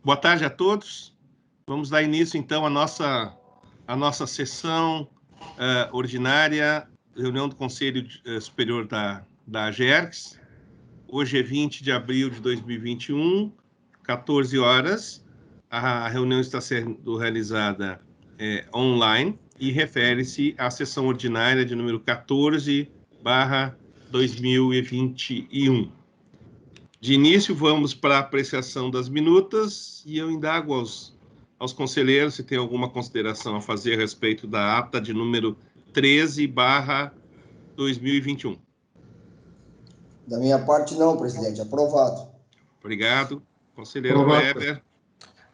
Boa tarde a todos. Vamos dar início, então, à nossa sessão ordinária, reunião do Conselho Superior da AGERGS. Hoje é 20 de abril de 2021, 14 horas. A reunião está sendo realizada online e refere-se à sessão ordinária de número 14/2021. De início, vamos para a apreciação das minutas e eu indago aos conselheiros se tem alguma consideração a fazer a respeito da ata de número 13/2021. Da minha parte, não, presidente. Aprovado. Obrigado. Conselheiro Aprovado. Weber.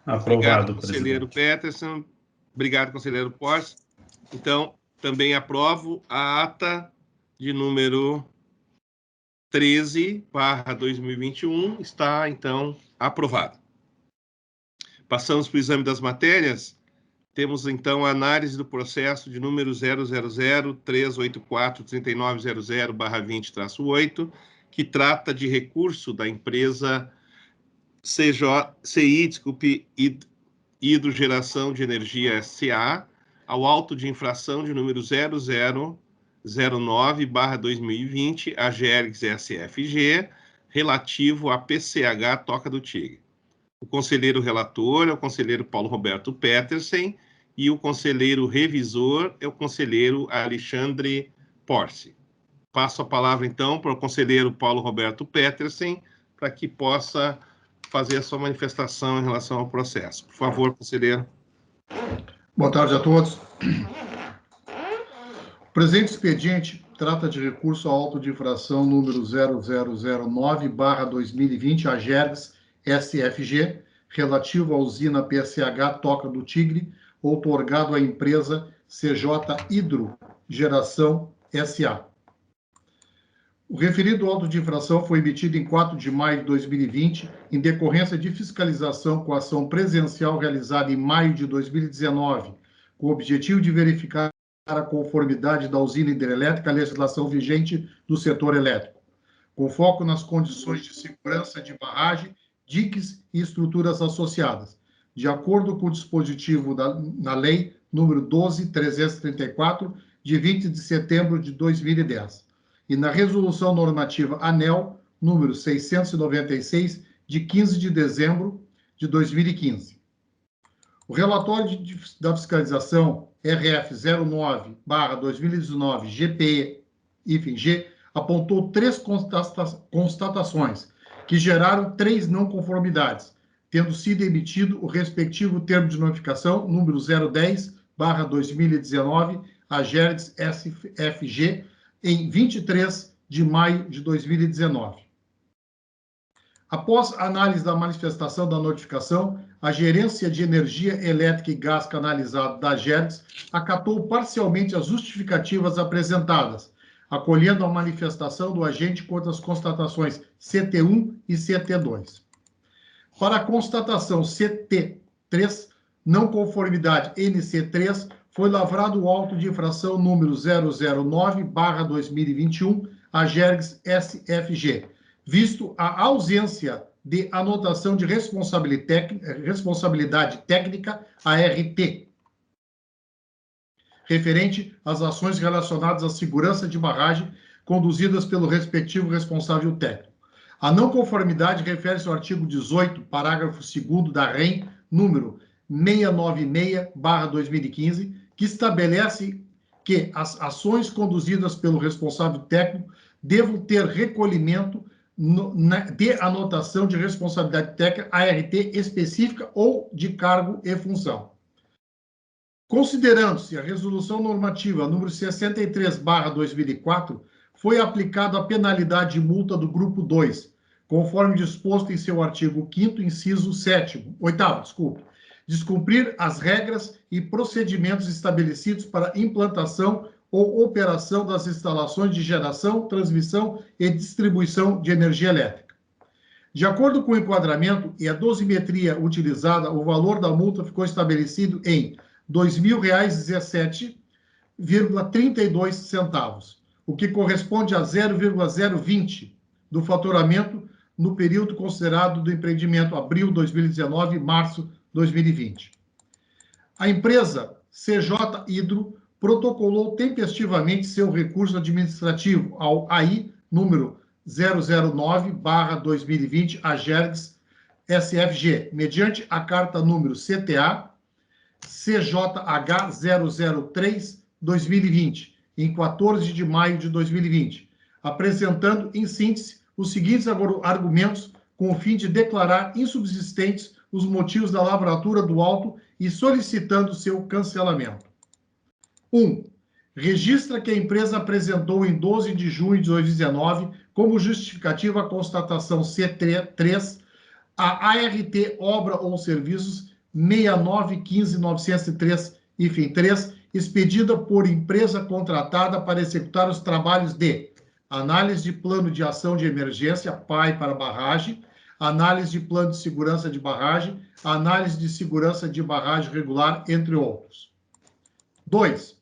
Aprovado, obrigado, conselheiro presidente. Peterson. Obrigado, conselheiro Porce. Então, também aprovo a ata de número 13/2021, está, então, aprovado. Passamos para o exame das matérias. Temos, então, a análise do processo de número 000-384-3900/20-8, que trata de recurso da empresa CI Hidrogeração de Energia S.A. ao auto de infração de número 0009/2020, AGERGS SFG, relativo à PCH Toca do Tigre. O conselheiro relator é o conselheiro Paulo Roberto Petersen e o conselheiro revisor é o conselheiro Alexandre Porce. Passo a palavra, então, para o conselheiro Paulo Roberto Petersen, para que possa fazer a sua manifestação em relação ao processo. Por favor, conselheiro. Boa tarde a todos. O presente expediente trata de recurso ao auto de infração número 0009/2020, AGERGS SFG, relativo à usina PSH Toca do Tigre, outorgado à empresa CJ Hidrogeração S.A. O referido auto de infração foi emitido em 4 de maio de 2020, em decorrência de fiscalização com ação presencial realizada em maio de 2019, com o objetivo de verificar a conformidade da usina hidrelétrica à legislação vigente do setor elétrico, com foco nas condições de segurança de barragem, diques e estruturas associadas, de acordo com o dispositivo na Lei número 12.334, de 20 de setembro de 2010, e na Resolução Normativa ANEEL número 696, de 15 de dezembro de 2015. O relatório da fiscalização RF 09/2019 GPE-G apontou 3 constatações, que geraram 3 não conformidades, tendo sido emitido o respectivo termo de notificação número 010/2019 AGERGS SFG em 23 de maio de 2019. Após a análise da manifestação da notificação, a Gerência de Energia Elétrica e Gás Canalizado da AGERGS acatou parcialmente as justificativas apresentadas, acolhendo a manifestação do agente quanto às constatações CT1 e CT2. Para a constatação CT3, não conformidade NC3, foi lavrado o auto de infração número 009/2021, AGERGS SFG, visto a ausência de anotação de responsabilidade técnica, ART, referente às ações relacionadas à segurança de barragem conduzidas pelo respectivo responsável técnico. A não conformidade refere-se ao artigo 18, parágrafo 2º da REN, número 696/2015, que estabelece que as ações conduzidas pelo responsável técnico devam ter recolhimento de anotação de responsabilidade técnica, ART, específica ou de cargo e função. Considerando-se a Resolução Normativa número 63/2004, foi aplicada a penalidade de multa do Grupo 2, conforme disposto em seu artigo 5º, inciso 8º, descumprir as regras e procedimentos estabelecidos para implantação ou operação das instalações de geração, transmissão e distribuição de energia elétrica. De acordo com o enquadramento e a dosimetria utilizada, o valor da multa ficou estabelecido em R$ 2.017,32, o que corresponde a 0,020 do faturamento no período considerado do empreendimento abril 2019 março 2020. A empresa CJ Hidro protocolou tempestivamente seu recurso administrativo ao AI número 009/2020 AGERGS SFG, mediante a carta número CTA CJH 003/2020, em 14 de maio de 2020, apresentando, em síntese, os seguintes argumentos com o fim de declarar insubsistentes os motivos da lavratura do auto e solicitando seu cancelamento. 1. Registra que a empresa apresentou em 12 de junho de 2019, como justificativa a constatação C3, a ART Obra ou Serviços 6915.903, expedida por empresa contratada para executar os trabalhos de análise de plano de ação de emergência, PAI para barragem, análise de plano de segurança de barragem, análise de segurança de barragem regular, entre outros. 2.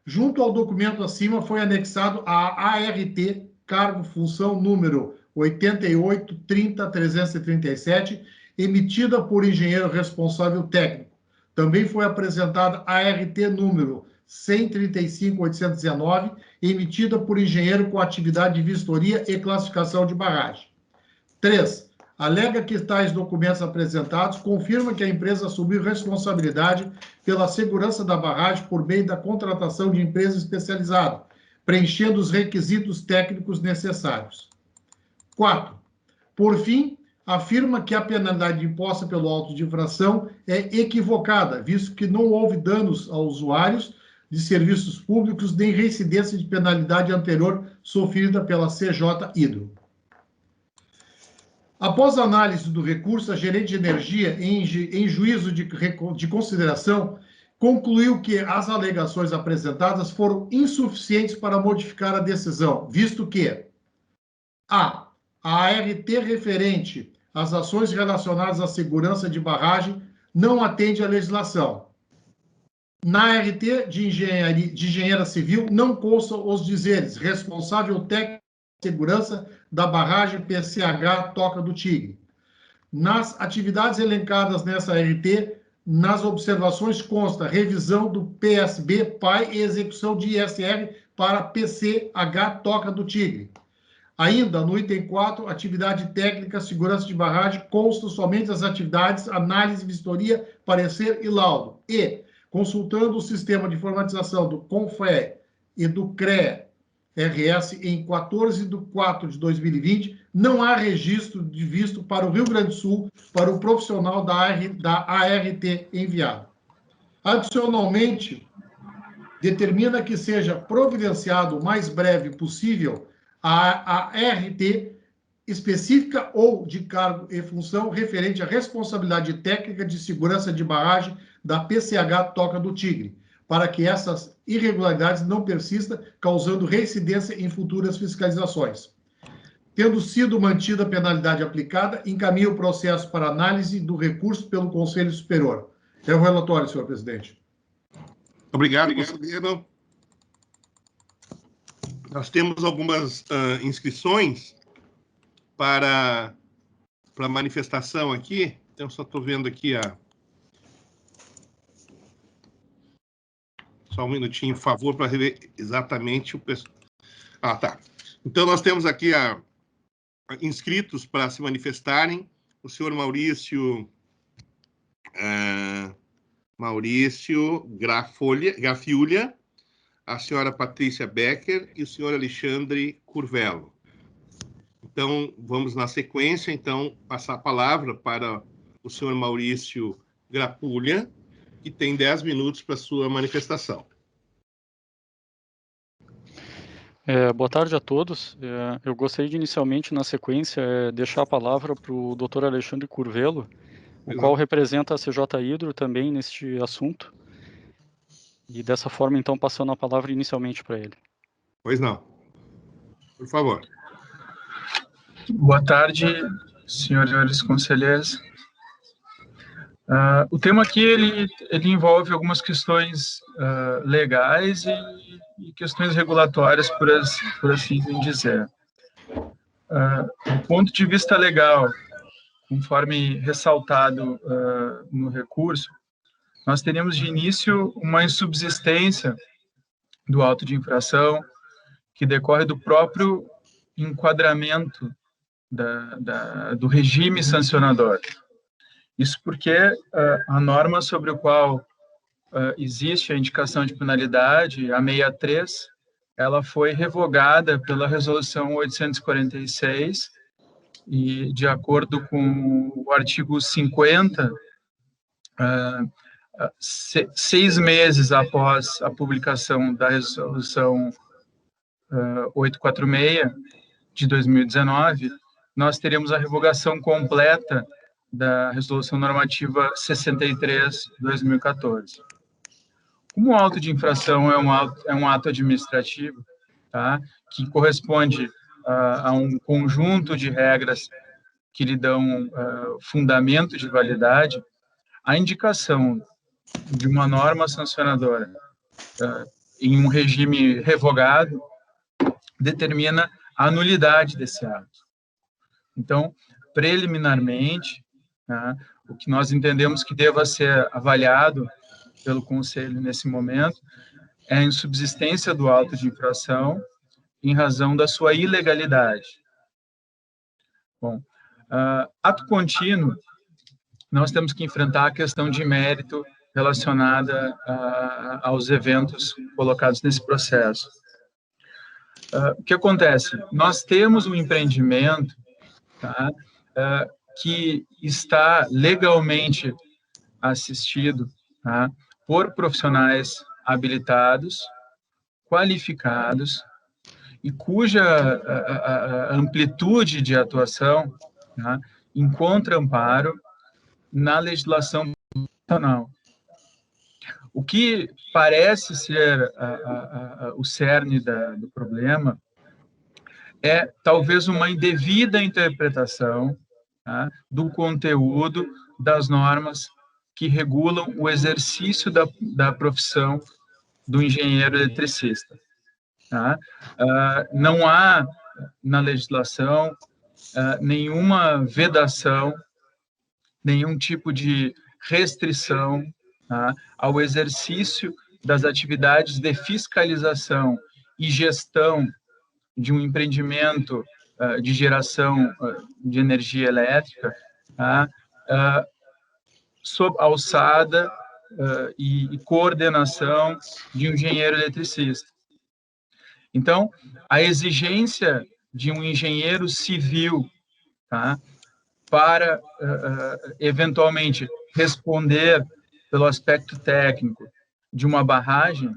Junto ao documento acima foi anexado a ART, cargo função número 8830.337, emitida por engenheiro responsável técnico. Também foi apresentada a ART número 135.819, emitida por engenheiro com atividade de vistoria e classificação de barragem. 3. Alega que tais documentos apresentados confirmam que a empresa assumiu responsabilidade pela segurança da barragem por meio da contratação de empresa especializada, preenchendo os requisitos técnicos necessários. 4. Por fim, afirma que a penalidade imposta pelo auto de infração é equivocada, visto que não houve danos a usuários de serviços públicos nem reincidência de penalidade anterior sofrida pela CJ Hidro. Após a análise do recurso, a gerente de energia, em juízo de consideração, concluiu que as alegações apresentadas foram insuficientes para modificar a decisão, visto que a ART referente às ações relacionadas à segurança de barragem não atende à legislação. Na ART de engenharia civil não constam os dizeres responsável técnico de segurança da barragem PCH Toca do Tigre. Nas atividades elencadas nessa ART, nas observações consta revisão do PSB PAI e execução de ISR para PCH Toca do Tigre. Ainda no item 4, atividade técnica, segurança de barragem, constam somente as atividades, análise, vistoria, parecer e laudo. E, consultando o sistema de informatização do CONFE e do CREA-RS em 14 de 4 de 2020, não há registro de visto para o Rio Grande do Sul para o profissional da ART enviado. Adicionalmente, determina que seja providenciado o mais breve possível a ART específica ou de cargo e função referente à responsabilidade técnica de segurança de barragem da PCH Toca do Tigre, para que essas irregularidades não persistam, causando reincidência em futuras fiscalizações. Tendo sido mantida a penalidade aplicada, encaminha o processo para análise do recurso pelo Conselho Superior. É o relatório, senhor presidente. Obrigado, conselheiro. Nós temos algumas inscrições para manifestação aqui. Então, só estou vendo aqui só um minutinho, por favor, para rever exatamente o pessoal. Ah, tá. Então, nós temos aqui inscritos para se manifestarem o senhor Maurício Grafiulha, a senhora Patrícia Becker e o senhor Alexandre Curvelo. Então, vamos na sequência, então, passar a palavra para o senhor Maurício Grafiulha, que tem 10 minutos para sua manifestação. Boa tarde a todos. Eu gostaria de, inicialmente, na sequência, deixar a palavra para o Dr. Alexandre Curvelo, o qual representa a CJ Hidro também neste assunto. E dessa forma, então, passando a palavra inicialmente para ele. Pois não. Por favor. Boa tarde, senhores conselheiros. O tema aqui, ele envolve algumas questões legais e questões regulatórias, por assim dizer. Do ponto de vista legal, conforme ressaltado no recurso, nós teríamos de início uma insubsistência do auto de infração que decorre do próprio enquadramento do regime sancionador. Isso porque a norma sobre o qual existe a indicação de penalidade, a 63, ela foi revogada pela Resolução 846 e, de acordo com o artigo 50, 6 meses após a publicação da Resolução 846 de 2019, nós teremos a revogação completa da Resolução Normativa 63 de 2014. Como o auto de infração é um ato administrativo, tá, que corresponde a um conjunto de regras que lhe dão fundamento de validade, a indicação de uma norma sancionadora em um regime revogado determina a nulidade desse ato. Então, preliminarmente, o que nós entendemos que deva ser avaliado pelo Conselho nesse momento é a insubsistência do auto de infração em razão da sua ilegalidade. Bom, ato contínuo, nós temos que enfrentar a questão de mérito relacionada aos eventos colocados nesse processo. O que acontece? Nós temos um empreendimento, tá, que está legalmente assistido, tá, por profissionais habilitados, qualificados, e cuja amplitude de atuação, tá, encontra amparo na legislação nacional. O que parece ser o cerne do problema é talvez uma indevida interpretação, tá, do conteúdo das normas que regulam o exercício da profissão do engenheiro eletricista. Tá? Não há na legislação nenhuma vedação, nenhum tipo de restrição, tá, ao exercício das atividades de fiscalização e gestão de um empreendimento de geração de energia elétrica, tá, sob alçada e coordenação de um engenheiro eletricista. Então, a exigência de um engenheiro civil, tá, para, eventualmente, responder pelo aspecto técnico de uma barragem,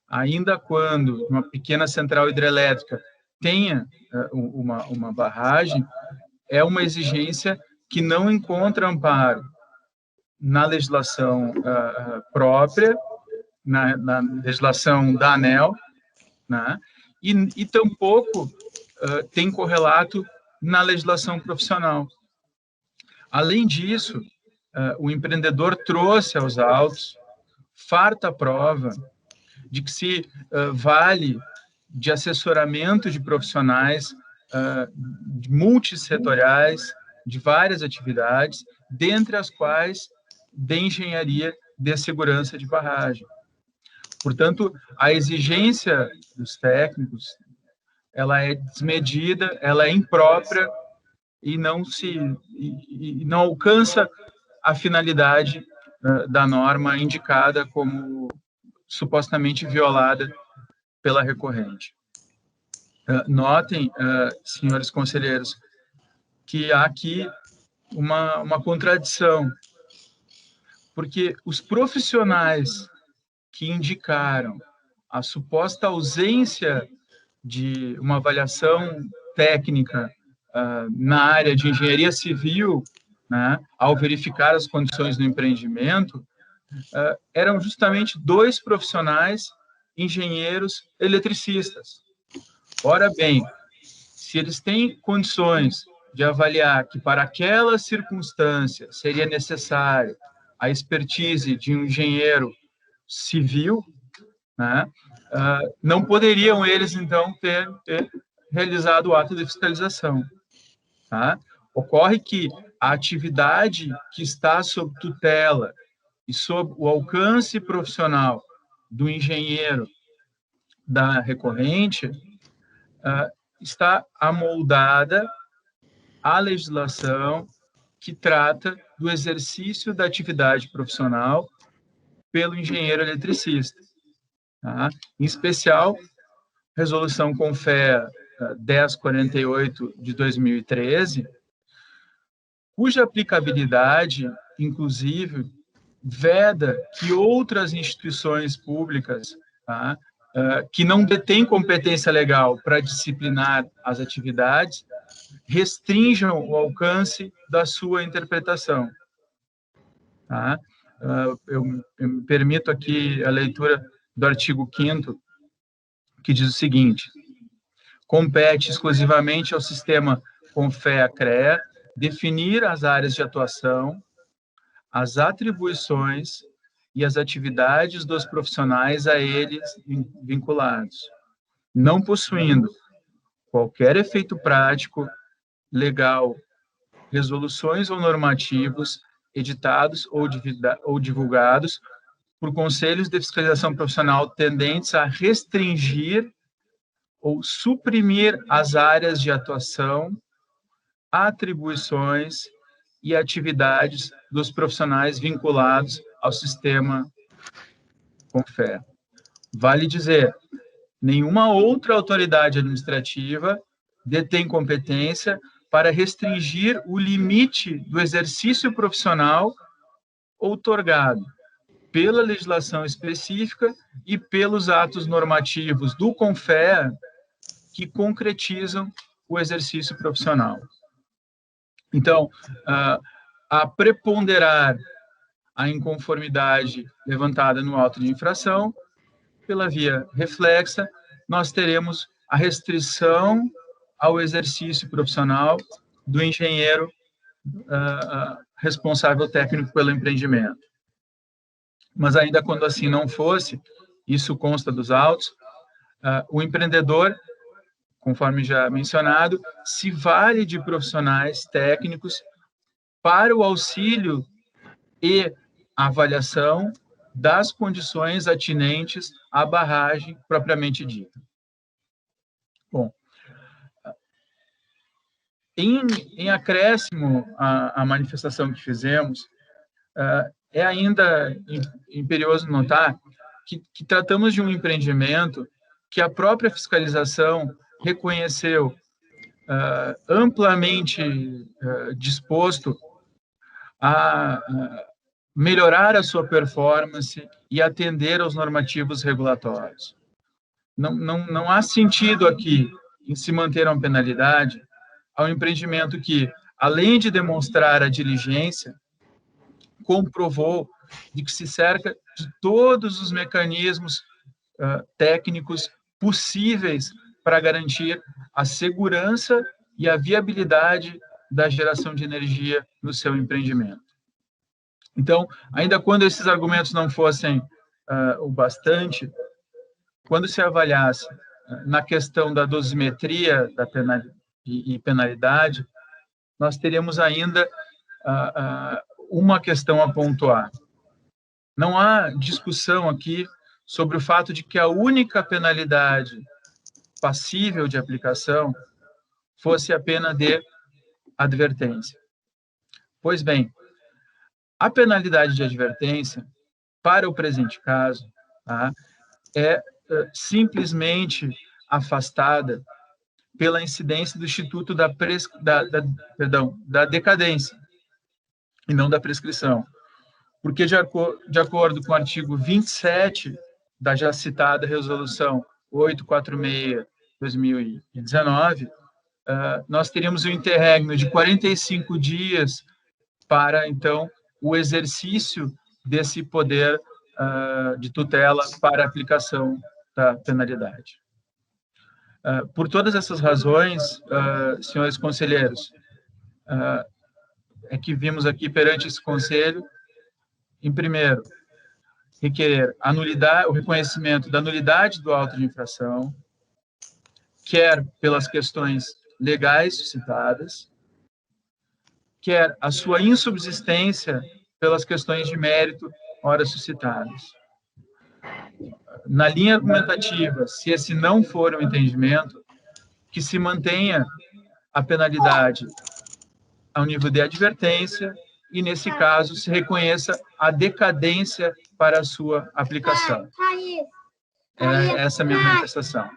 ainda quando uma pequena central hidrelétrica tenha uma barragem, é uma exigência que não encontra amparo na legislação própria, na legislação da ANEEL, né, e tampouco tem correlato na legislação profissional. Além disso, o empreendedor trouxe aos autos farta prova de que se vale de assessoramento de profissionais multissetoriais, de várias atividades, dentre as quais de engenharia de segurança de barragem. Portanto, a exigência dos técnicos, ela é desmedida, ela é imprópria e não alcança a finalidade da norma indicada como supostamente violada pela recorrente. Notem, senhores conselheiros, que há aqui uma contradição, porque os profissionais que indicaram a suposta ausência de uma avaliação técnica na área de engenharia civil, né, ao verificar as condições do empreendimento, eram justamente 2 profissionais engenheiros eletricistas. Ora bem, se eles têm condições de avaliar que para aquela circunstância seria necessário a expertise de um engenheiro civil, né, não poderiam eles, então, ter realizado o ato de fiscalização. Tá? Ocorre que a atividade que está sob tutela e sob o alcance profissional do engenheiro da recorrente está amoldada à legislação que trata do exercício da atividade profissional pelo engenheiro eletricista. Tá? Em especial, Resolução CONFEA 1048 de 2013, cuja aplicabilidade, inclusive, veda que outras instituições públicas, tá, que não detêm competência legal para disciplinar as atividades, restringam o alcance da sua interpretação. Tá? Eu me permito aqui a leitura do artigo 5º, que diz o seguinte: compete exclusivamente ao sistema CONFEA-CREA definir as áreas de atuação, as atribuições e as atividades dos profissionais a eles vinculados, não possuindo qualquer efeito prático, legal, resoluções ou normativos editados ou divulgados por conselhos de fiscalização profissional tendentes a restringir ou suprimir as áreas de atuação, atribuições e atividades dos profissionais vinculados ao sistema CONFEA. Vale dizer, nenhuma outra autoridade administrativa detém competência para restringir o limite do exercício profissional outorgado pela legislação específica e pelos atos normativos do CONFEA que concretizam o exercício profissional. Então, a preponderar a inconformidade levantada no auto de infração, pela via reflexa, nós teremos a restrição ao exercício profissional do engenheiro responsável técnico pelo empreendimento. Mas ainda quando assim não fosse, isso consta dos autos, o empreendedor, conforme já mencionado, se vale de profissionais técnicos para o auxílio e avaliação das condições atinentes à barragem propriamente dita. Bom, em acréscimo à manifestação que fizemos, é ainda imperioso notar que tratamos de um empreendimento que a própria fiscalização reconheceu amplamente disposto a melhorar a sua performance e atender aos normativos regulatórios. Não há sentido aqui em se manter uma penalidade ao empreendimento que, além de demonstrar a diligência, comprovou de que se cerca de todos os mecanismos técnicos possíveis para garantir a segurança e a viabilidade da geração de energia no seu empreendimento. Então, ainda quando esses argumentos não fossem o bastante, quando se avaliasse na questão da dosimetria da penalidade, nós teríamos ainda uma questão a pontuar. Não há discussão aqui sobre o fato de que a única penalidade passível de aplicação fosse a pena de advertência. Pois bem, a penalidade de advertência, para o presente caso, tá, é simplesmente afastada pela incidência do Instituto da decadência, e não da prescrição. Porque, de acordo com o artigo 27 da já citada Resolução 846/2019, nós teríamos um interregno de 45 dias para, então, o exercício desse poder de tutela para a aplicação da penalidade. Por todas essas razões, senhores conselheiros, é que vimos aqui perante esse Conselho, em primeiro, requerer o reconhecimento da nulidade do auto de infração, quer pelas questões legais suscitadas, quer a sua insubsistência pelas questões de mérito ora suscitadas. Na linha argumentativa, se esse não for o entendimento, que se mantenha a penalidade ao nível de advertência e, nesse caso, se reconheça a decadência para a sua aplicação. Essa é a minha manifestação.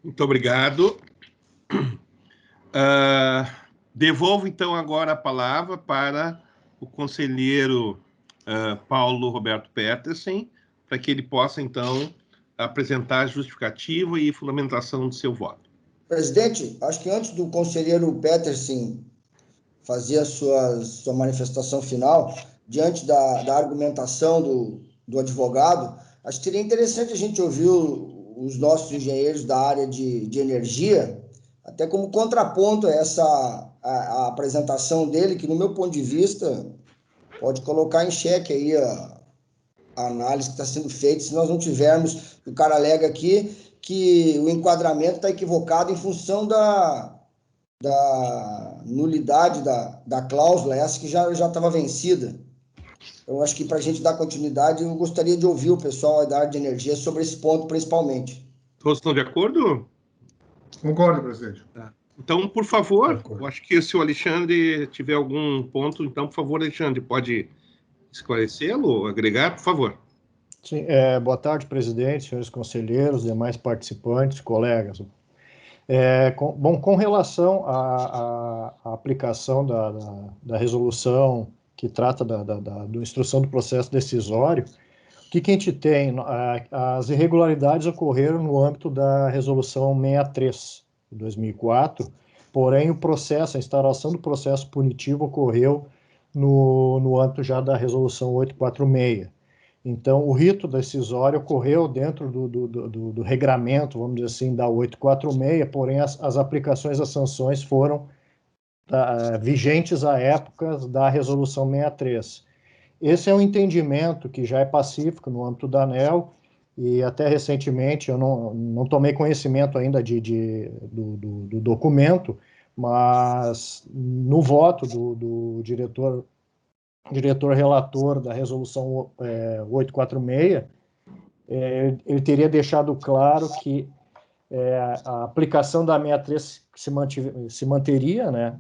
Muito obrigado. Devolvo, então, agora a palavra para o conselheiro Paulo Roberto Petersen, para que ele possa, então, apresentar a justificativa e fundamentação do seu voto. Presidente, acho que antes do conselheiro Petersen fazer a sua manifestação final, diante da argumentação do advogado, acho que seria interessante a gente ouvir os nossos engenheiros da área de energia, até como contraponto a a apresentação dele, que, no meu ponto de vista, pode colocar em xeque aí a análise que está sendo feita, se nós não tivermos, o cara alega aqui que o enquadramento está equivocado em função da nulidade da cláusula, essa que já estava vencida. Então, acho que para a gente dar continuidade, eu gostaria de ouvir o pessoal da área de energia sobre esse ponto, principalmente. Todos estão de acordo? Concordo, presidente. Tá. Então, por favor, eu acho que se o Alexandre tiver algum ponto, então, por favor, Alexandre, pode esclarecê-lo, agregar, por favor. Sim, boa tarde, presidente, senhores conselheiros, demais participantes, colegas. Com relação à aplicação da resolução que trata da instrução do processo decisório, o que a gente tem? As irregularidades ocorreram no âmbito da resolução 63 de 2004, porém a instauração do processo punitivo ocorreu no âmbito já da resolução 846. Então, o rito decisório ocorreu dentro do regramento, vamos dizer assim, da 846, porém as aplicações das sanções foram vigentes à época da resolução 63. Esse é um entendimento que já é pacífico no âmbito da ANEEL, e até recentemente eu não tomei conhecimento ainda do documento, mas no voto do diretor relator da resolução 846, ele teria deixado claro que a aplicação da 63 se manteria, né,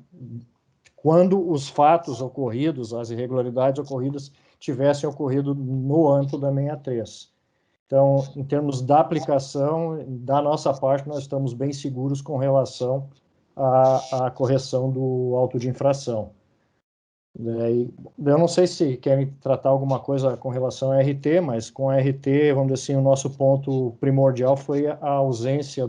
quando os fatos ocorridos, as irregularidades ocorridas, tivessem ocorrido no âmbito da 63. Então, em termos da aplicação, da nossa parte, nós estamos bem seguros com relação à correção do auto de infração. Eu não sei se querem tratar alguma coisa com relação à RT, mas com a RT, vamos dizer assim, o nosso ponto primordial foi a ausência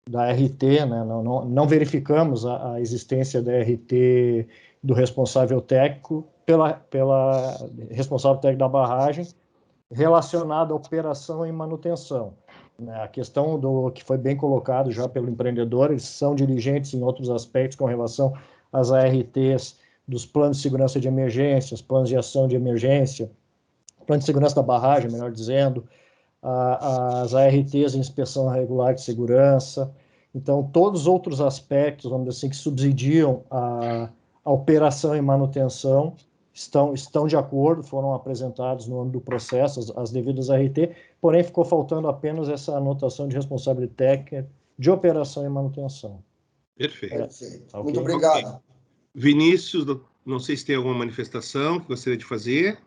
da RT, né? Não verificamos a existência da RT do responsável técnico pela responsável técnico da barragem relacionada à operação e manutenção. A questão que foi bem colocado já pelo empreendedor, eles são diligentes em outros aspectos com relação às ARTs dos planos de segurança de emergência, os planos de ação de emergência, plano de segurança da barragem, melhor dizendo, as ARTs de inspeção regular de segurança. Então, todos os outros aspectos, vamos dizer assim, que subsidiam a operação e manutenção estão de acordo, foram apresentados no âmbito do processo, as devidas ART, porém ficou faltando apenas essa anotação de responsabilidade técnica de operação e manutenção. Perfeito. Okay. Muito obrigado. Okay. Vinícius, não sei se tem alguma manifestação que gostaria de fazer,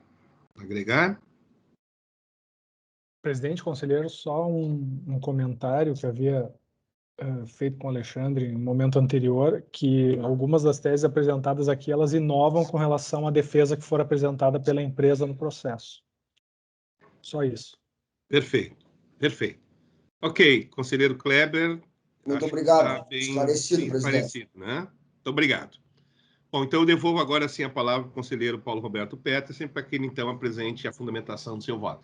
agregar. Presidente, conselheiro, só um comentário que havia feito com o Alexandre no momento anterior, que algumas das teses apresentadas aqui, elas inovam com relação à defesa que for apresentada pela empresa no processo. Só isso. Perfeito, perfeito. Ok, conselheiro Kleber. Muito obrigado. Esclarecido, presidente. Né? Muito obrigado. Bom, então eu devolvo agora sim a palavra ao conselheiro Paulo Roberto Petersen para que ele então apresente a fundamentação do seu voto.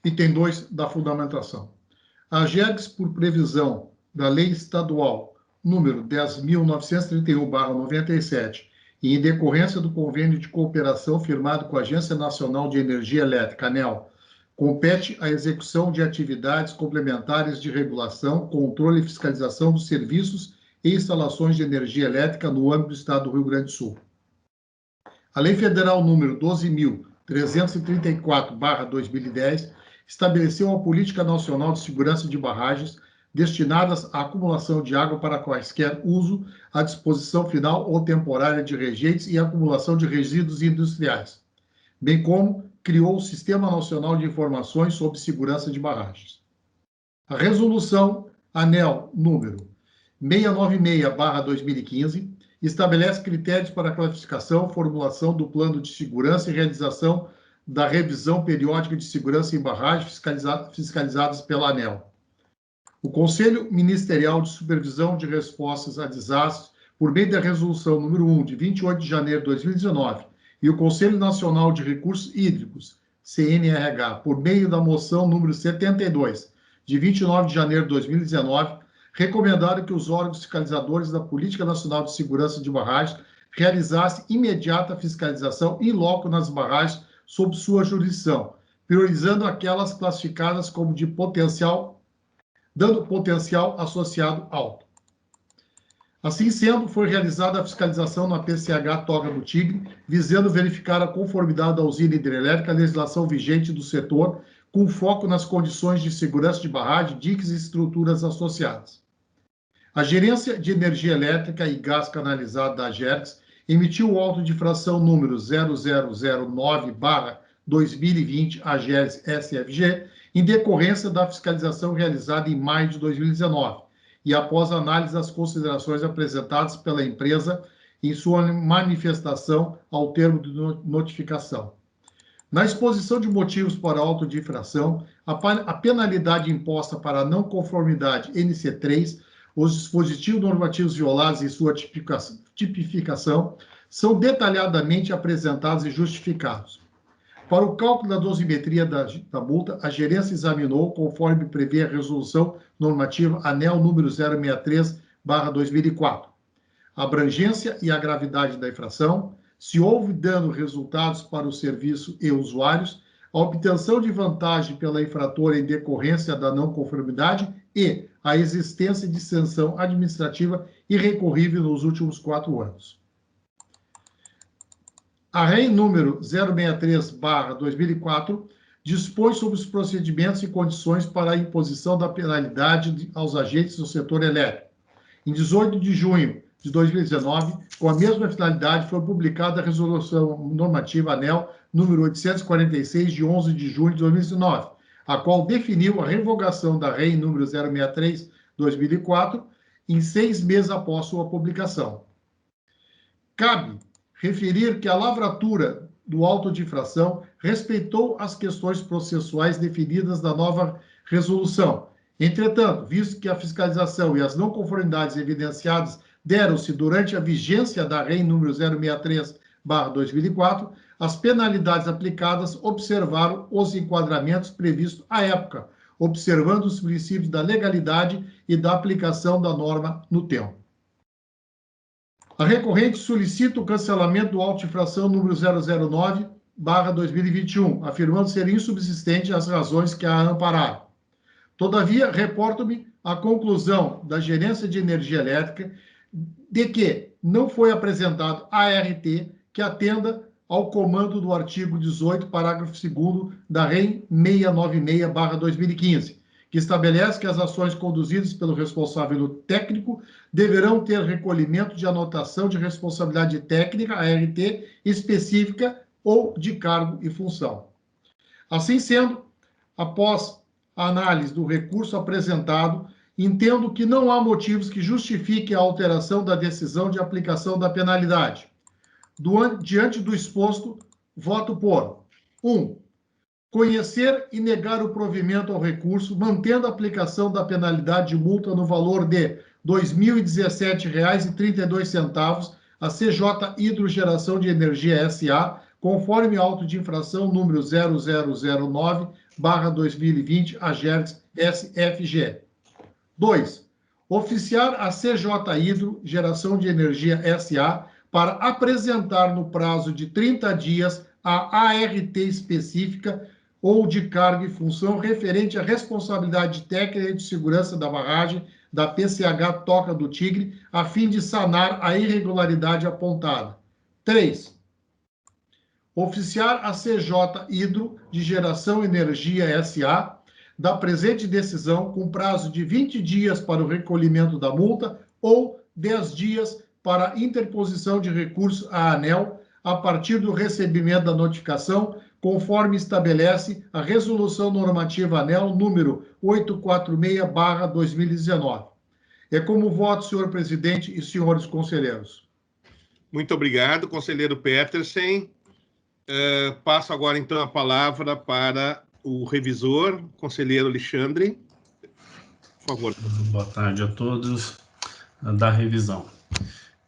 Item 2 da fundamentação. A AGERGS, por previsão da Lei Estadual número 10.931/97, e em decorrência do convênio de cooperação firmado com a Agência Nacional de Energia Elétrica, ANEEL, compete a execução de atividades complementares de regulação, controle e fiscalização dos serviços e instalações de energia elétrica no âmbito do Estado do Rio Grande do Sul. A Lei Federal número 12.334/2010 estabeleceu a Política Nacional de Segurança de Barragens destinadas à acumulação de água para quaisquer uso, à disposição final ou temporária de rejeitos e acumulação de resíduos industriais, bem como criou o Sistema Nacional de Informações sobre Segurança de Barragens. A Resolução ANEEL número 696/2015 estabelece critérios para a classificação, formulação do plano de segurança e realização da revisão periódica de segurança em barragens fiscalizadas pela ANEEL. O Conselho Ministerial de Supervisão de Respostas a Desastres, por meio da Resolução número 1, de 28 de janeiro de 2019, e o Conselho Nacional de Recursos Hídricos, CNRH, por meio da moção número 72, de 29 de janeiro de 2019, recomendaram que os órgãos fiscalizadores da Política Nacional de Segurança de Barragens realizassem imediata fiscalização in loco nas barragens sob sua jurisdição, priorizando aquelas classificadas como de potencial, dando potencial associado alto. Assim sendo, foi realizada a fiscalização na PCH Toca do Tigre, visando verificar a conformidade da usina hidrelétrica à legislação vigente do setor, com foco nas condições de segurança de barragem, diques e estruturas associadas. A Gerência de Energia Elétrica e Gás Canalizado da AGERGS emitiu o auto de infração número 0009/2020 AGERGS SFG, em decorrência da fiscalização realizada em maio de 2019, e após análise das considerações apresentadas pela empresa em sua manifestação ao termo de notificação. Na exposição de motivos para auto de infração, a penalidade imposta para a não conformidade NC3, os dispositivos normativos violados em sua tipificação, são detalhadamente apresentados e justificados. Para o cálculo da dosimetria da multa, a gerência examinou, conforme prevê a resolução normativa ANEEL número 063/2004, a abrangência e a gravidade da infração, se houve dano resultados para o serviço e usuários, a obtenção de vantagem pela infratora em decorrência da não conformidade e a existência de sanção administrativa irrecorrível nos últimos 4 anos. A REI número 063/2004 dispõe sobre os procedimentos e condições para a imposição da penalidade aos agentes do setor elétrico. Em 18 de junho de 2019, com a mesma finalidade, foi publicada a Resolução Normativa ANEEL número 846, de 11 de junho de 2019, a qual definiu a revogação da REI número 063/2004 em 6 meses após sua publicação. Cabe referir que a lavratura do auto de infração respeitou as questões processuais definidas na nova resolução. Entretanto, visto que a fiscalização e as não conformidades evidenciadas deram-se durante a vigência da REI número 063/2004, as penalidades aplicadas observaram os enquadramentos previstos à época, observando os princípios da legalidade e da aplicação da norma no tempo. A recorrente solicita o cancelamento do auto de infração número 009/2021, afirmando ser insubsistente as razões que a ampararam. Todavia, reporto-me a conclusão da Gerência de Energia Elétrica de que não foi apresentado ART que atenda ao comando do artigo 18, parágrafo 2º da REI 696/2015, que estabelece que as ações conduzidas pelo responsável técnico deverão ter recolhimento de anotação de responsabilidade técnica, ART, específica ou de cargo e função. Assim sendo, após a análise do recurso apresentado, entendo que não há motivos que justifiquem a alteração da decisão de aplicação da penalidade. Diante do exposto, voto por 1. Conhecer e negar o provimento ao recurso, mantendo a aplicação da penalidade de multa no valor de R$ 2.017,32 a CJ Hidrogeração de Energia S.A., conforme auto de infração número 0009/2020 AGERGS SFG. 2. Oficiar a CJ Hidro Geração de Energia SA para apresentar no prazo de 30 dias a ART específica ou de carga e função referente à responsabilidade técnica e de segurança da barragem da PCH Toca do Tigre, a fim de sanar a irregularidade apontada. 3. Oficiar a CJ Hidro de Geração Energia SA da presente decisão com prazo de 20 dias para o recolhimento da multa ou 10 dias para interposição de recurso à ANEEL a partir do recebimento da notificação, conforme estabelece a Resolução Normativa ANEEL número 846/2019. É como voto, senhor presidente e senhores conselheiros. Muito obrigado, conselheiro Petersen. Passo agora, então, a palavra para o revisor, conselheiro Alexandre. Por favor. Boa tarde a todos. Da revisão.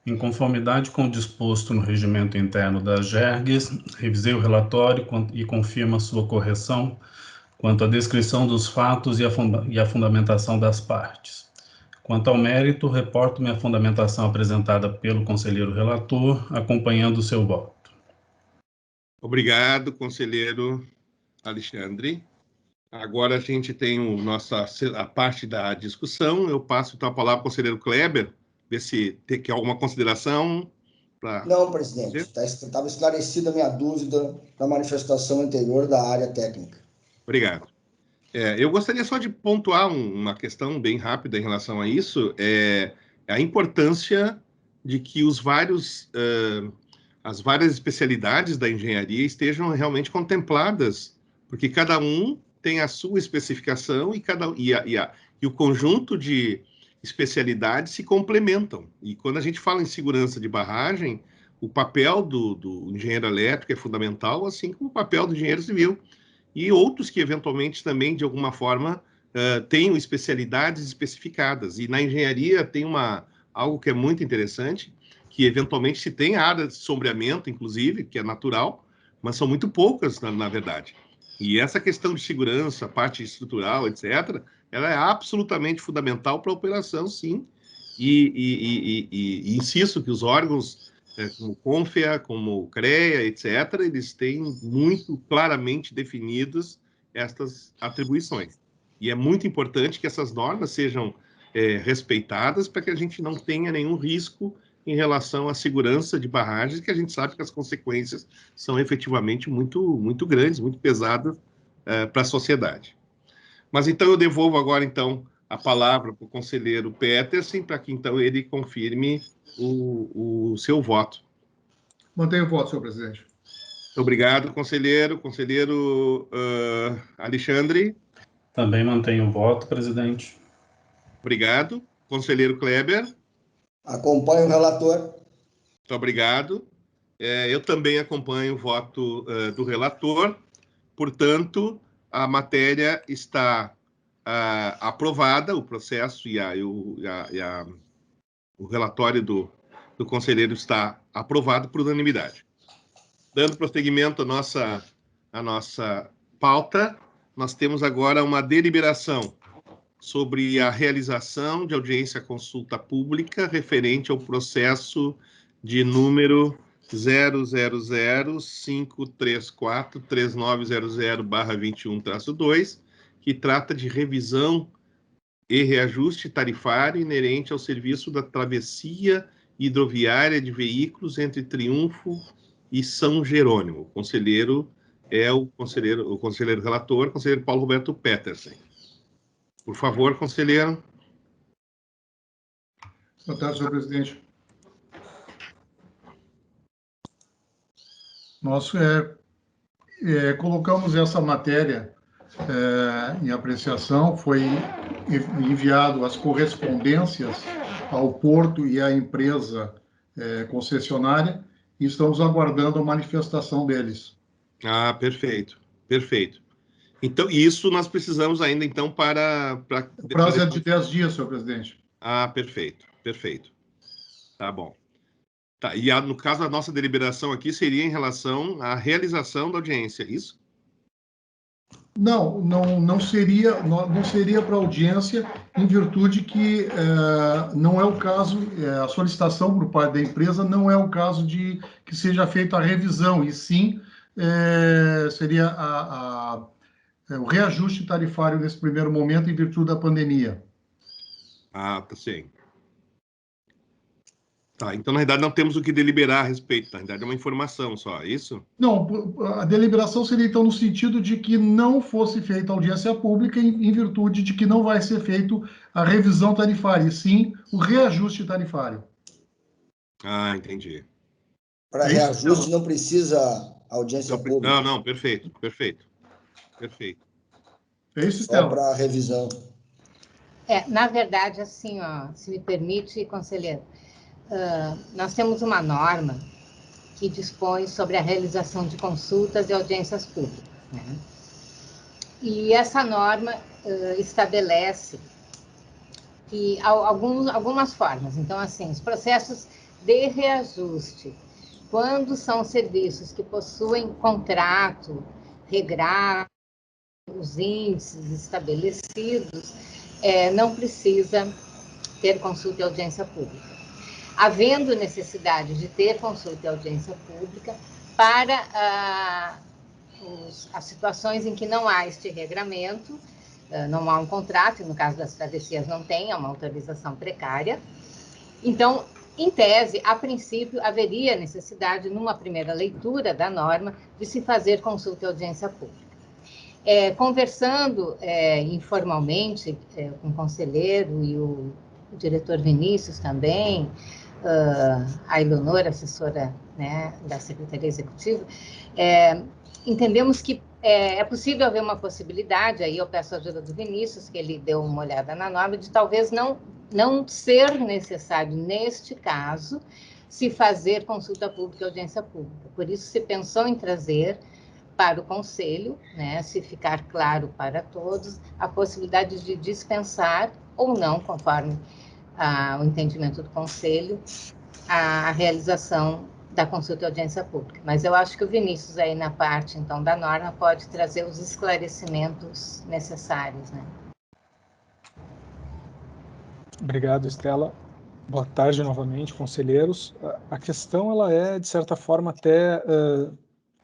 Em conformidade com o disposto no regimento interno das GERGs, revisei o relatório e confirmo a sua correção quanto à descrição dos fatos e a fundamentação das partes. Quanto ao mérito, reporto minha fundamentação apresentada pelo conselheiro relator, acompanhando o seu voto. Obrigado, conselheiro Alexandre. Agora a gente tem a parte da discussão. Eu passo então a palavra ao conselheiro Kleber, ver se tem alguma consideração. Não, presidente. Estava esclarecida a minha dúvida da manifestação anterior da área técnica. Obrigado. Eu gostaria só de pontuar uma questão bem rápida em relação a isso, a importância de que as várias especialidades da engenharia estejam realmente contempladas, porque cada um tem a sua especificação e o conjunto de especialidades se complementam. E quando a gente fala em segurança de barragem, o papel do engenheiro elétrico é fundamental, assim como o papel do engenheiro civil. E outros que, eventualmente, também, de alguma forma, tenham especialidades especificadas. E na engenharia tem algo que é muito interessante, que, eventualmente, se tem área de sombreamento, inclusive, que é natural, mas são muito poucas, na verdade. E essa questão de segurança, parte estrutural, etc., ela é absolutamente fundamental para a operação, sim. E insisto que os órgãos, como o CONFEA, como o CREA, etc., eles têm muito claramente definidas estas atribuições. E é muito importante que essas normas sejam respeitadas para que a gente não tenha nenhum risco em relação à segurança de barragens, que a gente sabe que as consequências são efetivamente muito, muito grandes, muito pesadas para a sociedade. Mas então eu devolvo agora então a palavra para o conselheiro Petersen, para que então ele confirme o seu voto. Mantenho o voto, senhor presidente. Obrigado, conselheiro. Conselheiro Alexandre. Também mantenho o voto, presidente. Obrigado. Conselheiro Kleber. Acompanho o relator. Muito obrigado. Eu também acompanho o voto do relator. Portanto, a matéria está aprovada, o processo e o relatório do conselheiro está aprovado por unanimidade. Dando prosseguimento à nossa pauta, nós temos agora uma deliberação sobre a realização de audiência consulta pública referente ao processo de número 000534390/21-2, que trata de revisão e reajuste tarifário inerente ao serviço da travessia hidroviária de veículos entre Triunfo e São Jerônimo. O conselheiro é o conselheiro relator, conselheiro Paulo Roberto Petersen. Por favor, conselheiro. Boa tarde, senhor presidente. Nós colocamos essa matéria em apreciação, foi enviado as correspondências ao porto e à empresa concessionária e estamos aguardando a manifestação deles. Ah, perfeito, perfeito. Então, isso nós precisamos ainda, então, para... O prazo é de 10 dias, senhor presidente. Ah, perfeito, perfeito. Tá bom. Tá, e no caso, a nossa deliberação aqui seria em relação à realização da audiência, isso? Não seria para audiência, em virtude que não é o caso, a solicitação por parte da empresa não é o caso de que seja feita a revisão, e sim seria o reajuste tarifário nesse primeiro momento, em virtude da pandemia. Ah, tá sim. Tá, então, na verdade, não temos o que deliberar a respeito, na verdade, é uma informação só, é isso? Não, a deliberação seria, então, no sentido de que não fosse feita audiência pública, em virtude de que não vai ser feito a revisão tarifária, e sim o reajuste tarifário. Ah, entendi. Para É isso, reajuste Stella? não precisa audiência pública, Não, perfeito. É isso, só Stella? para revisão. Na verdade, assim, ó, se me permite, conselheiro, nós temos uma norma que dispõe sobre a realização de consultas e audiências públicas, né? E essa norma estabelece que algumas formas. Então, assim, os processos de reajuste, quando são serviços que possuem contrato regrado, os índices estabelecidos, não precisa ter consulta e audiência pública. Havendo necessidade de ter consulta e audiência pública para as situações em que não há este regramento, não há um contrato, e no caso das travessias não tem, é uma autorização precária. Então, em tese, a princípio, haveria necessidade, numa primeira leitura da norma, de se fazer consulta e audiência pública. Conversando informalmente com o conselheiro e o diretor Vinícius também, a Eleonora, assessora, né, da Secretaria Executiva, entendemos que é possível haver uma possibilidade, aí eu peço a ajuda do Vinícius, que ele deu uma olhada na norma, de talvez não ser necessário, neste caso, se fazer consulta pública e audiência pública. Por isso, se pensou em trazer para o Conselho, né, se ficar claro para todos, a possibilidade de dispensar ou não, conforme o entendimento do Conselho, a realização da consulta e audiência pública. Mas eu acho que o Vinícius, aí na parte, então, da norma, pode trazer os esclarecimentos necessários, né? Obrigado, Estela. Boa tarde novamente, conselheiros. A questão, ela é, de certa forma, até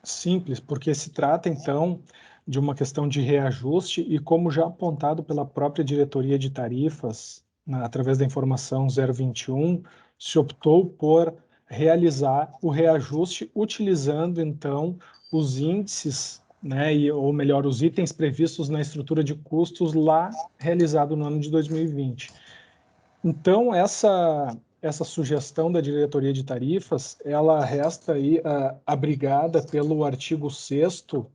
simples, porque se trata, então, de uma questão de reajuste e, como já apontado pela própria diretoria de tarifas, através da informação 021, se optou por realizar o reajuste utilizando, então, os índices, né, ou melhor, os itens previstos na estrutura de custos lá realizado no ano de 2020. Então, essa sugestão da diretoria de tarifas, ela resta aí abrigada pelo artigo 6º,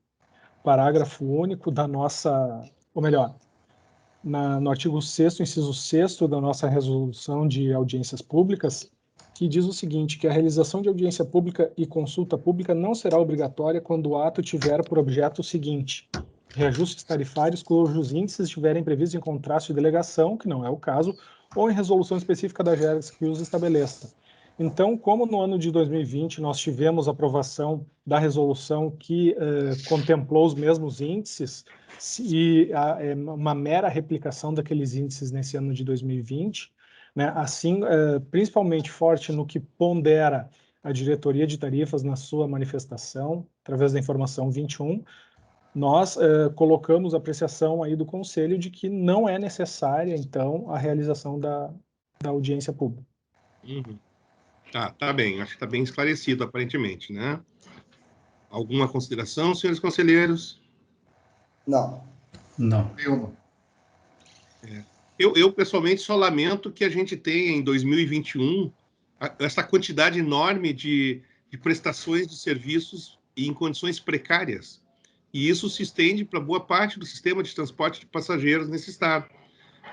parágrafo único da nossa, ou melhor, no artigo 6º, inciso 6º da nossa resolução de audiências públicas, que diz o seguinte, que a realização de audiência pública e consulta pública não será obrigatória quando o ato tiver por objeto o seguinte: reajustes tarifários cujos índices estiverem previstos em contrato de delegação, que não é o caso, ou em resolução específica da GERGS que os estabeleça. Então, como no ano de 2020 nós tivemos aprovação da resolução que contemplou os mesmos índices, e uma mera replicação daqueles índices nesse ano de 2020, né, assim, principalmente forte no que pondera a diretoria de tarifas na sua manifestação, através da informação 21, nós colocamos a apreciação aí do Conselho de que não é necessária, então, a realização da audiência pública. Uhum. Tá bem, acho que está bem esclarecido, aparentemente, né? Alguma consideração, senhores conselheiros? Não. Não. Eu pessoalmente, só lamento que a gente tenha, em 2021, essa quantidade enorme de prestações de serviços em condições precárias. E isso se estende para boa parte do sistema de transporte de passageiros nesse estado.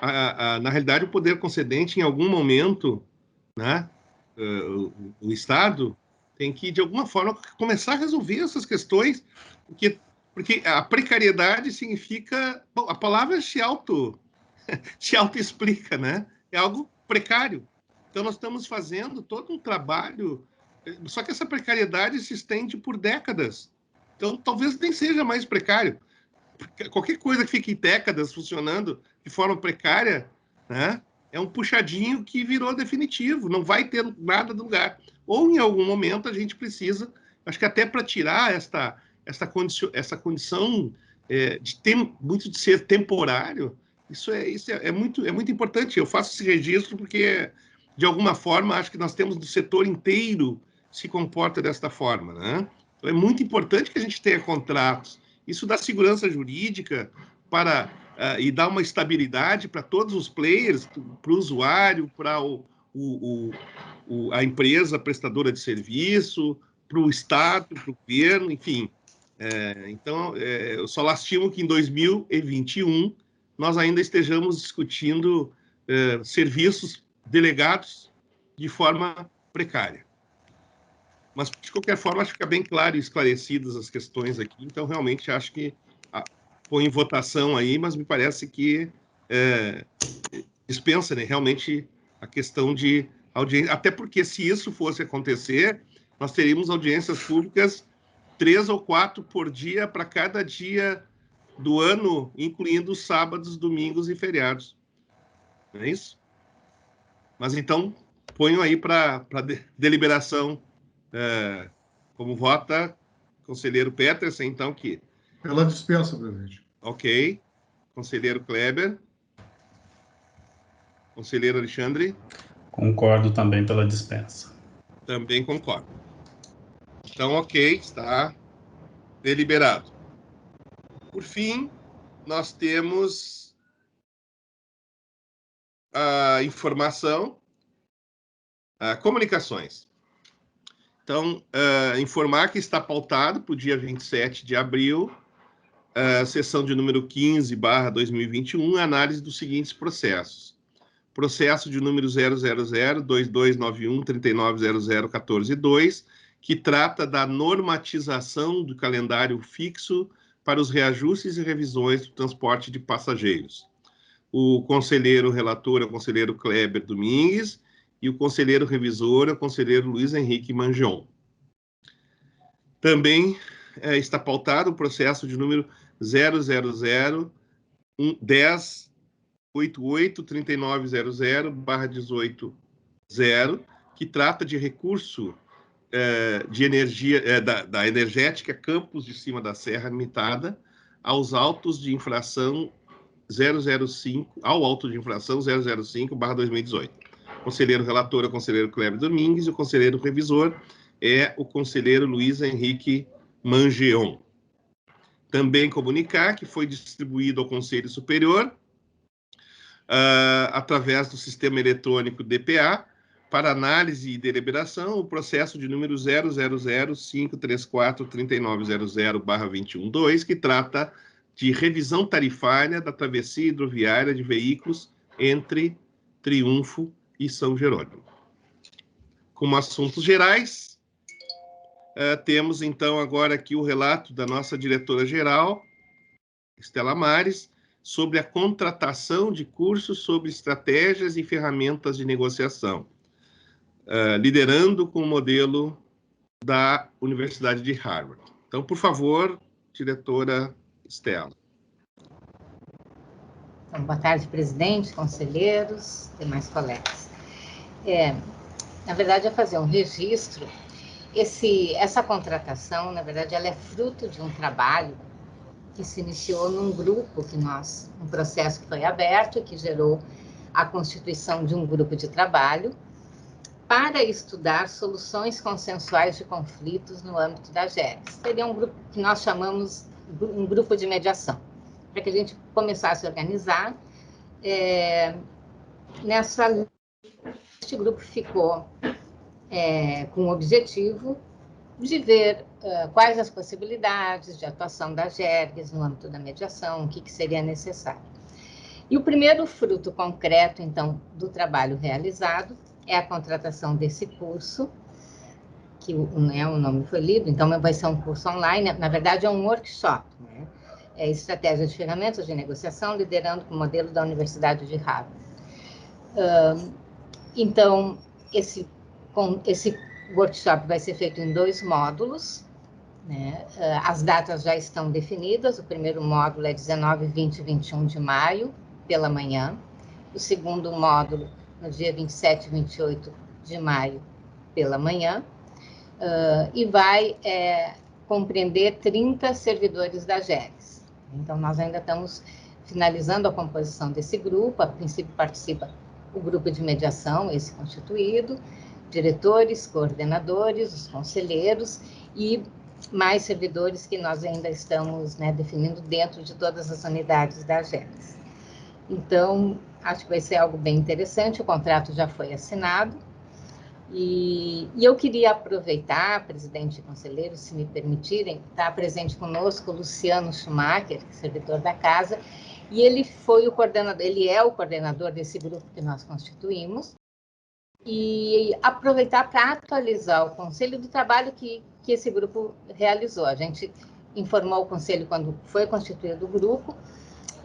Na realidade, o poder concedente, em algum momento, né, o Estado tem que, de alguma forma, começar a resolver essas questões, porque a precariedade significa... Bom, a palavra se auto-explica, né? É algo precário. Então, nós estamos fazendo todo um trabalho, só que essa precariedade se estende por décadas. Então, talvez nem seja mais precário. qualquer coisa que fique décadas funcionando de forma precária, né, é um puxadinho que virou definitivo, não vai ter nada do lugar. Ou, em algum momento, a gente precisa, acho que até para tirar essa condição de ser temporário, isso é muito importante. Eu faço esse registro porque, de alguma forma, acho que nós temos do setor inteiro se comporta desta forma, né? Então, é muito importante que a gente tenha contratos. Isso dá segurança jurídica e dá uma estabilidade para todos os players, para o usuário, para a empresa prestadora de serviço, para o Estado, para o governo, enfim. Então, eu só lastimo que em 2021 nós ainda estejamos discutindo serviços delegados de forma precária. Mas, de qualquer forma, acho que fica bem claro e esclarecidas as questões aqui. Então, realmente, acho que põe em votação aí, mas me parece que dispensa, né, realmente a questão de audiência. Até porque, se isso fosse acontecer, nós teríamos audiências públicas 3 ou 4 por dia para cada dia do ano, incluindo sábados, domingos e feriados. Não é isso? Mas, então, ponho aí para deliberação. Como vota conselheiro Peterson, então, que... Pela dispensa, presidente. Ok. Conselheiro Kleber. Conselheiro Alexandre. Concordo também pela dispensa. Também concordo. Então, ok, está deliberado. Por fim, nós temos a informação, comunicações. Então, informar que está pautado para o dia 27 de abril, sessão de número 15/2021, análise dos seguintes processos. Processo de número 000-2291-3900-14-2, que trata da normatização do calendário fixo para os reajustes e revisões do transporte de passageiros. O conselheiro relator é o conselheiro Kleber Domingues e o conselheiro revisor é o conselheiro Luiz Henrique Mangion. Também está pautado o processo de número 000-1088-3900/18-0, que trata de recurso de energia da Energética Campos de Cima da Serra Limitada aos autos de infração 005/2018. O conselheiro relator é o conselheiro Kleber Domingues e o conselheiro revisor é o conselheiro Luiz Henrique Mangeon. Também comunicar que foi distribuído ao Conselho Superior, através do sistema eletrônico DPA, para análise e deliberação, o processo de número 000-534-3900/21-2, que trata de revisão tarifária da travessia hidroviária de veículos entre Triunfo e São Jerônimo. Como assuntos gerais, temos, então, agora aqui o relato da nossa diretora-geral, Estela Mares, sobre a contratação de cursos sobre estratégias e ferramentas de negociação, liderando com o modelo da Universidade de Harvard. Então, por favor, diretora Estela. Então, boa tarde, presidente, conselheiros, demais colegas. Na verdade, é fazer um registro. Essa contratação, na verdade, ela é fruto de um trabalho que se iniciou num grupo um processo que foi aberto, que gerou a constituição de um grupo de trabalho para estudar soluções consensuais de conflitos no âmbito da GERGS. Seria um grupo que nós chamamos um grupo de mediação, para que a gente começasse a organizar. Este grupo ficou com o objetivo de ver quais as possibilidades de atuação da GERGS no âmbito da mediação, o que seria necessário. E o primeiro fruto concreto, então, do trabalho realizado é a contratação desse curso, que o nome foi lido, então vai ser um curso online, na verdade é um workshop, né? Estratégia de ferramentas de negociação, liderando com o modelo da Universidade de Harvard. Então, esse workshop vai ser feito em 2 módulos, né? As datas já estão definidas, o primeiro módulo é 19, 20 e 21 de maio, pela manhã. O segundo módulo, no dia 27 e 28 de maio, pela manhã. E vai compreender 30 servidores da GERGS. Então, nós ainda estamos finalizando a composição desse grupo. A princípio participa o grupo de mediação, esse constituído, diretores, coordenadores, os conselheiros e mais servidores que nós ainda estamos, né, definindo dentro de todas as unidades da GERGS. Então, acho que vai ser algo bem interessante, o contrato já foi assinado. E eu queria aproveitar, presidente e conselheiros, se me permitirem, está presente conosco o Luciano Schumacher, servidor da casa, e ele foi o coordenador, ele é o coordenador desse grupo que nós constituímos, e aproveitar para atualizar o conselho do trabalho que esse grupo realizou. A gente informou o conselho quando foi constituído o grupo,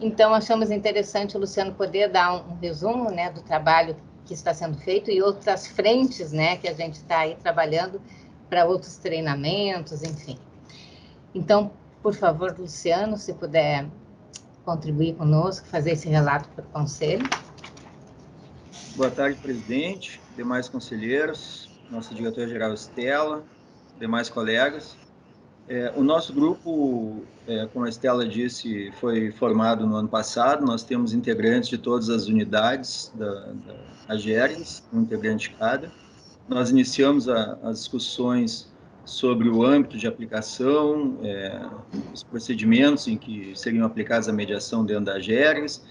então achamos interessante o Luciano poder dar um resumo, né, do trabalho que está sendo feito e outras frentes, né, que a gente está aí trabalhando para outros treinamentos, enfim. Então, por favor, Luciano, se puder contribuir conosco, fazer esse relato para o conselho. Boa tarde, presidente, demais conselheiros, nossa diretora-geral Estela, demais colegas. O nosso grupo, como a Estela disse, foi formado no ano passado. Nós temos integrantes de todas as unidades da GERGS, um integrante cada. Nós iniciamos as discussões sobre o âmbito de aplicação, os procedimentos em que seriam aplicadas a mediação dentro da GERGS,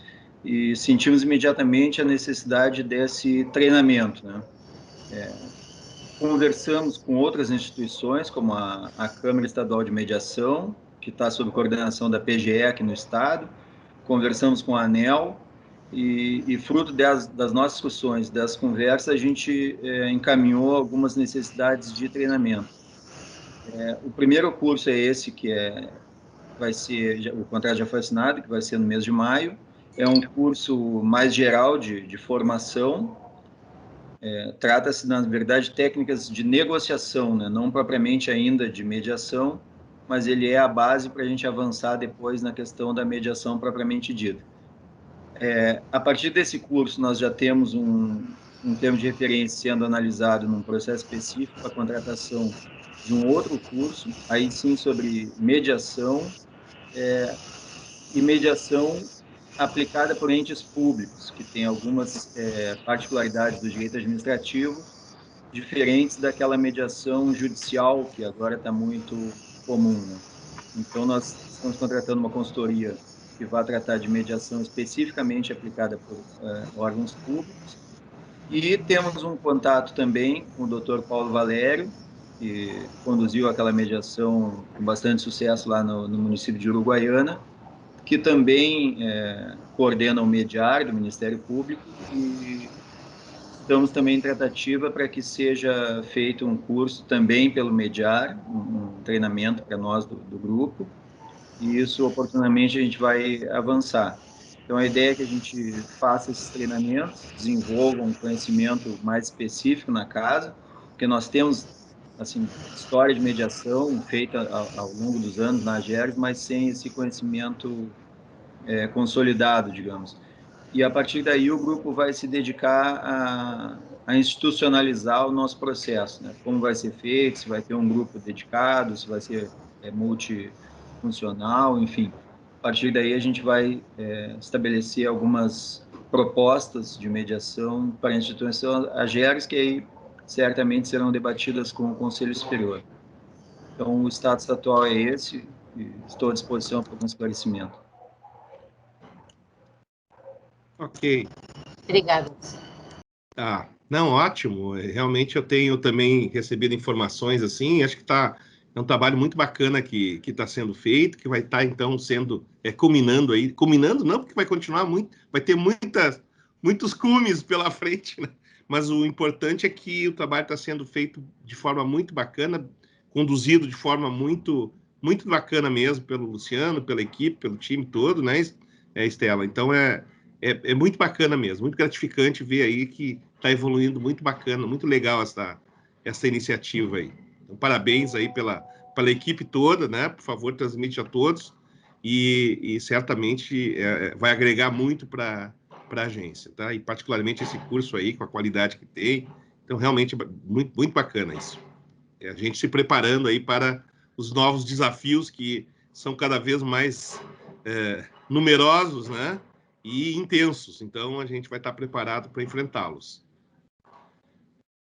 e sentimos imediatamente a necessidade desse treinamento, né? Conversamos com outras instituições, como a Câmara Estadual de Mediação, que está sob coordenação da PGE aqui no Estado. Conversamos com a ANEL e fruto das nossas discussões, das conversas, a gente encaminhou algumas necessidades de treinamento. O primeiro curso é esse, que vai ser, o contrato já foi assinado, que vai ser no mês de maio. É um curso mais geral de formação. Trata-se, na verdade, de técnicas de negociação, né? Não propriamente ainda de mediação, mas ele é a base para a gente avançar depois na questão da mediação propriamente dita. A partir desse curso, nós já temos um termo de referência sendo analisado num processo específico para a contratação de um outro curso, aí sim sobre mediação, e mediação aplicada por entes públicos, que tem algumas particularidades do direito administrativo diferentes daquela mediação judicial, que agora está muito comum, né? Então, nós estamos contratando uma consultoria que vai tratar de mediação especificamente aplicada por órgãos públicos, e temos um contato também com o Dr. Paulo Valério, que conduziu aquela mediação com bastante sucesso lá no município de Uruguaiana, que também coordena o Mediar do Ministério Público, e estamos também em tratativa para que seja feito um curso também pelo Mediar, um treinamento para nós do grupo, e isso, oportunamente, a gente vai avançar. Então, a ideia é que a gente faça esses treinamentos, desenvolva um conhecimento mais específico na casa, porque nós temos, assim, história de mediação feita ao longo dos anos na GERGS, mas sem esse conhecimento consolidado, digamos. E, a partir daí, o grupo vai se dedicar a institucionalizar o nosso processo, né? Como vai ser feito, se vai ter um grupo dedicado, se vai ser multifuncional, enfim. A partir daí, a gente vai estabelecer algumas propostas de mediação para a instituição, a GERGS, que aí certamente serão debatidas com o Conselho Superior. Então, o status atual é esse, e estou à disposição para algum esclarecimento. Ok. Obrigada. Tá. Não, ótimo. Realmente eu tenho também recebido informações assim, acho que é um trabalho muito bacana que está sendo feito, que vai estar, então, sendo culminando aí. Culminando não, porque vai continuar vai ter muitos cumes pela frente, né? Mas o importante é que o trabalho está sendo feito de forma muito bacana, conduzido de forma muito bacana mesmo pelo Luciano, pela equipe, pelo time todo, né, Estela? Então, é muito bacana mesmo, muito gratificante ver aí que está evoluindo muito bacana, muito legal essa iniciativa aí. Então, parabéns aí para a equipe toda, né? Por favor, transmite a todos e certamente vai agregar muito para a agência, tá? E particularmente esse curso aí, com a qualidade que tem. Então, realmente, muito, muito bacana isso. A gente se preparando aí para os novos desafios que são cada vez mais numerosos, né? E intensos. Então, a gente vai estar preparado para enfrentá-los.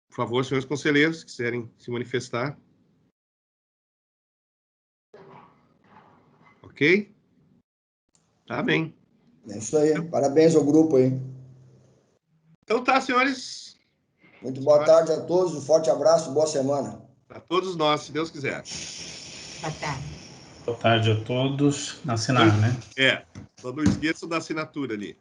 Por favor, senhores conselheiros, se quiserem se manifestar. Ok? Tá bem. É isso aí. Parabéns ao grupo aí. Então tá, senhores. Muito boa tarde a todos. Um forte abraço. Boa semana. Para todos nós, se Deus quiser. Boa tarde. Boa tarde a todos. Assinar, né? Só não esqueçam da assinatura ali.